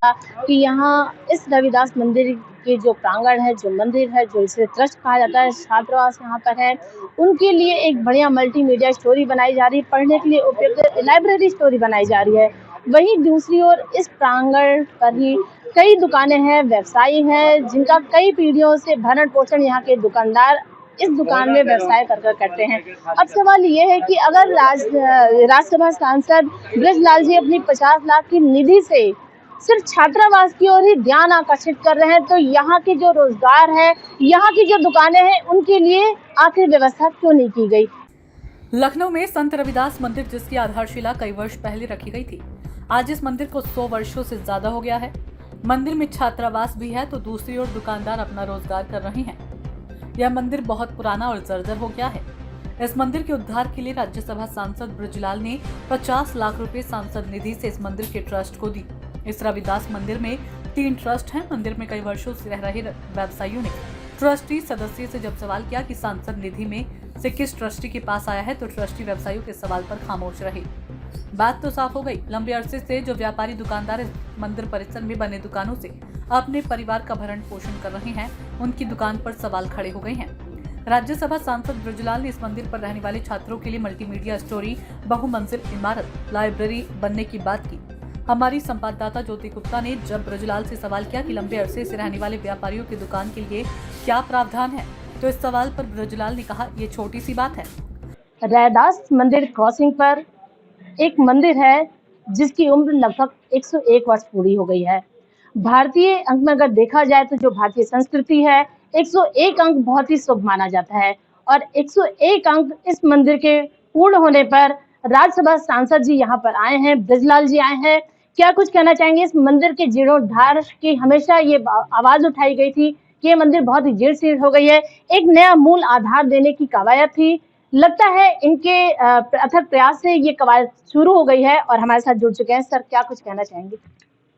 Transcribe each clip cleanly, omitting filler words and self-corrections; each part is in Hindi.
कि यहाँ इस रविदास मंदिर के जो प्रांगण है, जो मंदिर है, जो इसे ट्रस्ट कहा जाता है, छात्रावास यहाँ पर है, उनके लिए एक बढ़िया मल्टीमीडिया स्टोरी बनाई जा रही है, पढ़ने के लिए उपयुक्त लाइब्रेरी स्टोरी बनाई जा रही है। वहीं दूसरी ओर इस प्रांगण पर ही कई दुकानें हैं, व्यवसायी हैं, जिनका कई पीढ़ियों से भरण पोषण यहाँ के दुकानदार इस दुकान में व्यवसाय कर करते हैं। अब सवाल ये है कि अगर राज्यसभा सांसद ब्रजलाल जी अपनी 50 लाख की निधि से सिर्फ छात्रावास की ओर ही ध्यान आकर्षित कर रहे हैं, तो यहाँ के जो रोजगार है, यहाँ की जो दुकानें हैं, उनके लिए आखिर व्यवस्था क्यों नहीं की गई? लखनऊ में संत रविदास मंदिर, जिसकी आधारशिला कई वर्ष पहले रखी गई थी, आज इस मंदिर को 100 वर्षों से ज्यादा हो गया है। मंदिर में छात्रावास भी है तो दूसरी ओर दुकानदार अपना रोजगार कर रहे हैं। यह मंदिर बहुत पुराना और जर्जर हो गया है। इस मंदिर के उद्धार के लिए राज्यसभा सांसद ब्रजलाल ने 50 लाख रुपए सांसद निधि से इस मंदिर के ट्रस्ट को दी। इस रविदास मंदिर में 3 ट्रस्ट हैं। मंदिर में कई वर्षों से रह रहे व्यवसायियों ने ट्रस्टी सदस्य से जब सवाल किया कि सांसद निधि में से किस ट्रस्टी के पास आया है, तो ट्रस्टी व्यवसायियों के सवाल पर खामोश रहे। बात तो साफ हो गई। लंबे अरसे से जो व्यापारी दुकानदार इस मंदिर परिसर में बने दुकानों से अपने परिवार का भरण पोषण कर रहे हैं, उनकी दुकान पर सवाल खड़े हो गए हैं। राज्यसभा सांसद ब्रजलाल ने इस मंदिर पर रहने वाले छात्रों के लिए मल्टीमीडिया स्टोरी, बहुमंजिल इमारत, लाइब्रेरी बनने की बात की। हमारी संवाददाता ज्योति गुप्ता ने जब ब्रजलाल से सवाल किया कि लंबे अरसे से रहने वाले व्यापारियों की दुकान के लिए क्या प्रावधान है, तो इस सवाल पर ब्रजलाल ने कहा, ये छोटी सी बात है। रैदास मंदिर क्रॉसिंग पर एक मंदिर है जिसकी उम्र लगभग 101 वर्ष पूरी हो गई है। भारतीय अंक में अगर देखा जाए तो जो भारतीय संस्कृति है, 101 अंक बहुत ही शुभ माना जाता है और 101 अंक इस मंदिर के पूर्ण होने पर राज्यसभा सांसद जी यहाँ पर आए हैं, ब्रजलाल जी आए हैं। क्या कुछ कहना चाहेंगे? इस मंदिर के जीर्णोद्धार की हमेशा ये आवाज उठाई गई थी कि ये मंदिर बहुत ही जीर्ण शीर्ण हो गई है, एक नया मूल आधार देने की कवायद थी। लगता है इनके अथक प्रयास से ये कवायद शुरू हो गई है और हमारे साथ जुड़ चुके हैं। सर, क्या कुछ कहना चाहेंगे?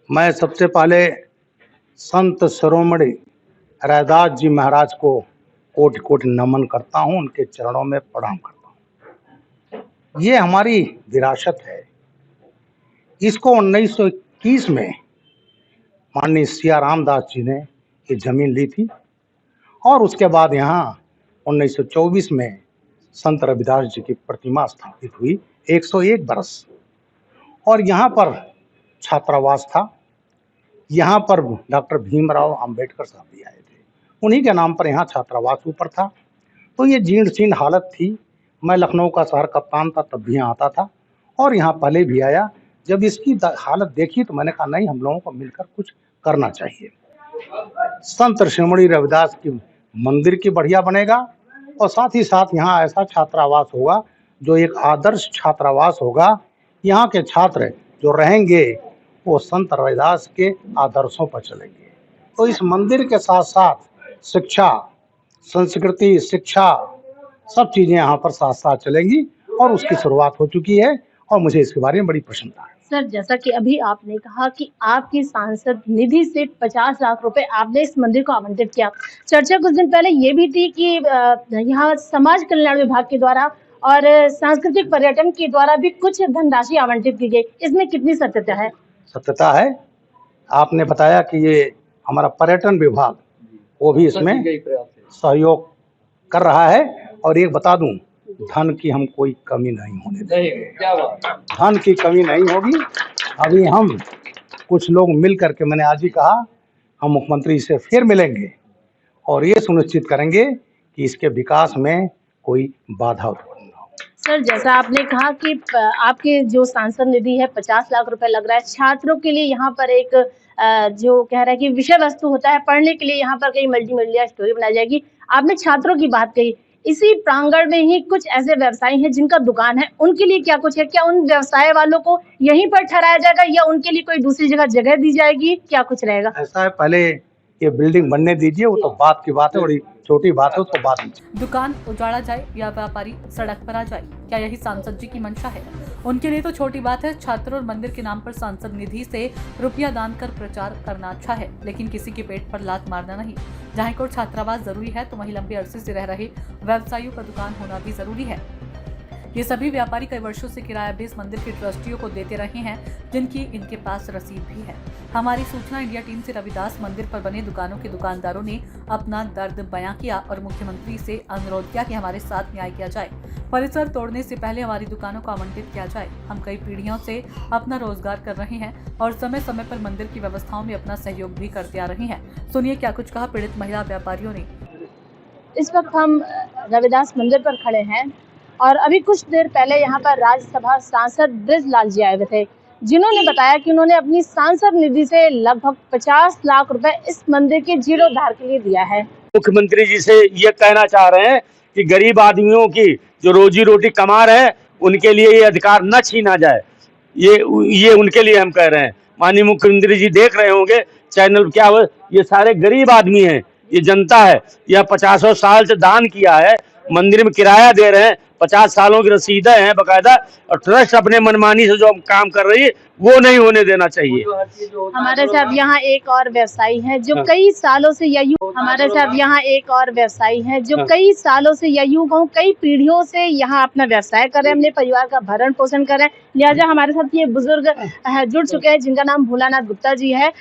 मैं सबसे पहले संत शिरोमणि रैदास जी महाराज को कोटि कोटि नमन करता हूँ, उनके चरणों में प्रणाम करता हूँ। ये हमारी विरासत है। इसको 1921 में माननीय सिया रामदास जी ने ये जमीन ली थी और उसके बाद यहाँ 1924 में संत रविदास जी की प्रतिमा स्थापित हुई, 101 बरस। और यहाँ पर छात्रावास था। यहाँ पर डॉक्टर भीमराव अंबेडकर साहब भी आए थे, उन्हीं के नाम पर यहाँ छात्रावास ऊपर था। तो ये जीर्ण शीर्ण हालत थी। मैं लखनऊ का शहर कप्तान था, तब भी यहाँ आता था और यहाँ पहले भी आया। जब इसकी हालत देखी तो मैंने कहा नहीं, हम लोगों को मिलकर कुछ करना चाहिए। संत शिरोमणि रविदास की मंदिर की बढ़िया बनेगा और साथ ही साथ यहाँ ऐसा छात्रावास होगा जो एक आदर्श छात्रावास होगा। यहाँ के छात्र जो रहेंगे वो संत रविदास के आदर्शों पर चलेंगे। तो इस मंदिर के साथ साथ शिक्षा, संस्कृति, शिक्षा, सब चीज़ें यहाँ पर साथ साथ चलेंगी और उसकी शुरुआत हो चुकी है और मुझे इसके बारे में बड़ी प्रसन्नता है। सर, जैसा कि अभी आपने कहा कि आपकी सांसद निधि से 50 लाख रुपए आपने इस मंदिर को आवंटित किया। चर्चा कुछ दिन पहले ये भी थी कि यहाँ समाज कल्याण विभाग के द्वारा और सांस्कृतिक पर्यटन के द्वारा भी कुछ धनराशि आवंटित की गई। इसमें कितनी सत्यता है? सत्यता है। आपने बताया कि ये हमारा पर्यटन विभाग वो भी इसमें सहयोग कर रहा है। और एक बता दूं, धन की हम कोई कमी नहीं होने देंगे। धन की कमी नहीं होगी। अभी हम कुछ लोग मिल करके, मैंने आज ही कहा, हम मुख्यमंत्री से फिर मिलेंगे और ये सुनिश्चित करेंगे कि इसके विकास में कोई बाधा उत्पन्न न हो। सर, जैसा आपने कहा कि आपके जो सांसद निधि है 50 लाख रुपए लग रहा है छात्रों के लिए। यहाँ पर एक जो कह रहा है कि विषय वस्तु होता है पढ़ने के लिए, यहाँ पर कई मल्टीमीडिया स्टोरी बनाई जाएगी। आपने छात्रों की बात कही। इसी प्रांगण में ही कुछ ऐसे व्यवसायी हैं जिनका दुकान है, उनके लिए क्या कुछ है? क्या उन व्यवसाय वालों को यहीं पर ठहराया जाएगा या उनके लिए कोई दूसरी जगह दी जाएगी? क्या कुछ रहेगा? ऐसा है, पहले ये बिल्डिंग बनने दीजिए, वो तो बात की बात है, बड़ी छोटी बात है, उसको बात कीजिए। दुकान उजाड़ा जाए या व्यापारी सड़क पर आ जाए, क्या यही सांसद जी की मंशा है? उनके लिए तो छोटी बात है। छात्र और मंदिर के नाम पर सांसद निधि से रुपया दान कर प्रचार करना अच्छा है, लेकिन किसी के पेट पर लात मारना नहीं। जहाँ को छात्रावास जरूरी है तो वहीं लंबे अरसे से रह रहे व्यवसायियों का दुकान होना भी जरूरी है। ये सभी व्यापारी कई वर्षों से किराया बेस मंदिर के ट्रस्टियों को देते रहे हैं, जिनकी इनके पास रसीद भी है। हमारी सूचना इंडिया टीम से रविदास मंदिर पर बने दुकानों के दुकानदारों ने अपना दर्द बयां किया और मुख्यमंत्री से अनुरोध किया कि हमारे साथ न्याय किया जाए। परिसर तोड़ने से पहले हमारी दुकानों को आवंटित किया जाए। हम कई पीढ़ियों से अपना रोजगार कर रहे हैं और समय समय पर मंदिर की व्यवस्थाओं में अपना सहयोग भी करते आ रहे हैं। सुनिए क्या कुछ कहा पीड़ित महिला व्यापारियों ने। इस वक्त हम रविदास मंदिर पर खड़े हैं और अभी कुछ देर पहले यहाँ पर राज्यसभा सांसद बृजलाल जी आए हुए थे, जिन्होंने बताया कि उन्होंने अपनी सांसद निधि से लगभग 50 लाख रुपए इस मंदिर के जीर्णोद्धार के लिए दिया है। मुख्यमंत्री जी से ये कहना चाह रहे हैं कि गरीब आदमियों की जो रोजी रोटी कमा रहे हैं उनके लिए ये अधिकार न छीना जाए। ये उनके लिए हम कह रहे हैं। माननीय मुख्यमंत्री जी देख रहे होंगे चैनल, क्या हो, ये सारे गरीब आदमी हैं, ये जनता है। यह 50 साल से दान किया है, मंदिर में किराया दे रहे हैं, 50 सालों की रसीदें हैं बकायदा, और ट्रस्ट अपने मनमानी से जो काम कर रही है वो नहीं होने देना चाहिए। हमारे साथ यहाँ एक और व्यवसायी है जो कई सालों से हमारे साथ यहाँ एक और व्यवसायी है जो कई सालों से कई पीढ़ियों से यहाँ अपना व्यवसाय कर रहे हैं, अपने परिवार का भरण पोषण कर रहे हैं। लिहाजा हमारे साथ ये बुजुर्ग जुड़ चुके हैं जिनका नाम भोलानाथ गुप्ता जी है।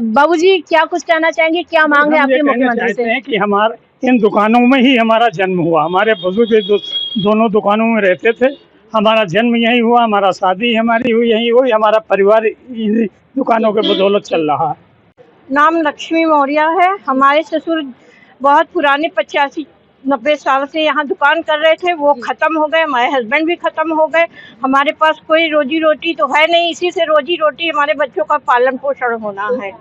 बाबूजी, क्या कुछ कहना चाहेंगे, क्या मांग है आपके मुख्यमंत्री से? कि हमारे इन दुकानों में ही हमारा जन्म हुआ, हमारे बुजुर्ग दोनों दुकानों में रहते थे, हमारा जन्म यही हुआ, हमारा शादी हमारी हुई यही हुई, हमारा परिवार इन दुकानों के बदौलत चल रहा है। नाम लक्ष्मी मौर्य है। हमारे ससुर बहुत पुराने 85-90 साल से यहाँ दुकान कर रहे थे, वो ख़त्म हो गए। हमारे हस्बैंड भी ख़त्म हो गए। हमारे पास कोई रोजी रोटी तो है नहीं, इसी से रोजी रोटी हमारे बच्चों का पालन पोषण होना है।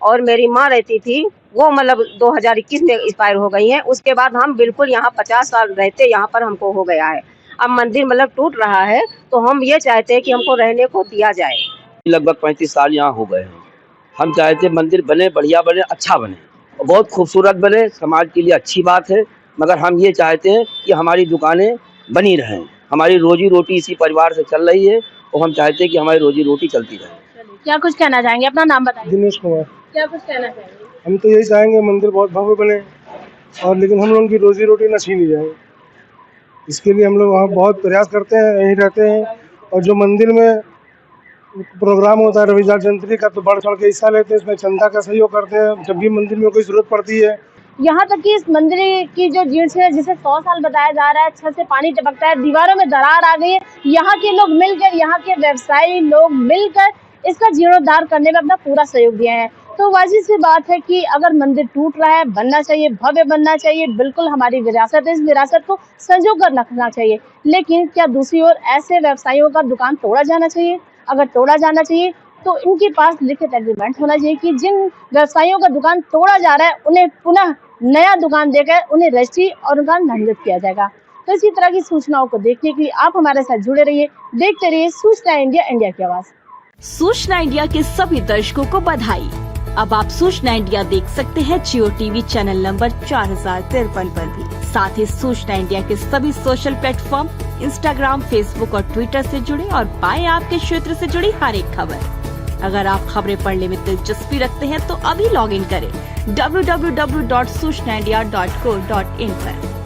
और मेरी माँ रहती थी, वो मतलब 2021 में एक्सपायर हो गई हैं। उसके बाद हम बिल्कुल यहाँ 50 साल रहते यहाँ पर हमको हो गया है। अब मंदिर मतलब टूट रहा है तो हम ये चाहते हैं कि हमको रहने को दिया जाए। लगभग 35 साल यहाँ हो गए हैं। हम चाहते हैं मंदिर बने, बढ़िया बने, अच्छा बने, बहुत खूबसूरत बने, समाज के लिए अच्छी बात है। मगर हम ये चाहते हैं कि हमारी दुकानें बनी रहें। हमारी रोजी रोटी इसी परिवार से चल रही है और हम चाहते हैं कि हमारी रोजी रोटी चलती रहे। क्या कुछ कहना चाहेंगे? अपना नाम बताइए। दिनेश कुमार। क्या कुछ कहना चाहेंगे? हम तो यही चाहेंगे मंदिर बहुत भव्य बने और लेकिन हम लोगों की रोजी रोटी न छीनी जाए, इसके लिए हम लोग वहाँ बहुत प्रयास करते हैं, यहीं रहते हैं। और जो मंदिर में प्रोग्राम होता है रविदास जयंती का, तो बढ़ चढ़ के हिस्सा लेते हैं, इसमें चंदा का सहयोग करते हैं जब भी मंदिर में कोई जरूरत पड़ती है। यहाँ तक कि इस मंदिर की जो जीर्ण है, जिसे 100 साल बताया जा रहा है, छत से पानी टपकता है, दीवारों में दरार आ गई है, यहाँ के लोग मिलकर, यहाँ के व्यवसायी लोग मिलकर इसका जीर्णोद्धार करने में अपना पूरा सहयोग दिया है। तो वाजिब सी बात है कि अगर मंदिर टूट रहा है, बनना चाहिए, भव्य बनना चाहिए, बिल्कुल हमारी विरासत है, इस विरासत को संजो कर रखना चाहिए। लेकिन क्या दूसरी ओर ऐसे व्यवसायियों का दुकान तोड़ा जाना चाहिए? अगर तोड़ा जाना चाहिए तो इनके पास लिखित एग्रीमेंट होना चाहिए कि जिन व्यवसायियों का दुकान तोड़ा जा रहा है उन्हें पुनः नया दुकान देकर उन्हें रजिस्ट्री और उनका दंडित किया जाएगा। तो इसी तरह की सूचनाओं को देखने के लिए आप हमारे साथ जुड़े रहिए, देखते रहिए सूचना इंडिया, इंडिया की आवाज। सूचना इंडिया के सभी दर्शकों को बधाई। अब आप सूचना इंडिया देख सकते हैं जियो टीवी चैनल नंबर 4053 पर भी। साथ ही सूचना इंडिया के सभी सोशल प्लेटफॉर्म इंस्टाग्राम, फेसबुक और ट्विटर से जुड़े और पाएं आपके क्षेत्र से जुड़ी हर एक खबर। अगर आप खबरें पढ़ने में दिलचस्पी रखते हैं तो अभी लॉग इन करें www.सूचनाindia.co.in पर।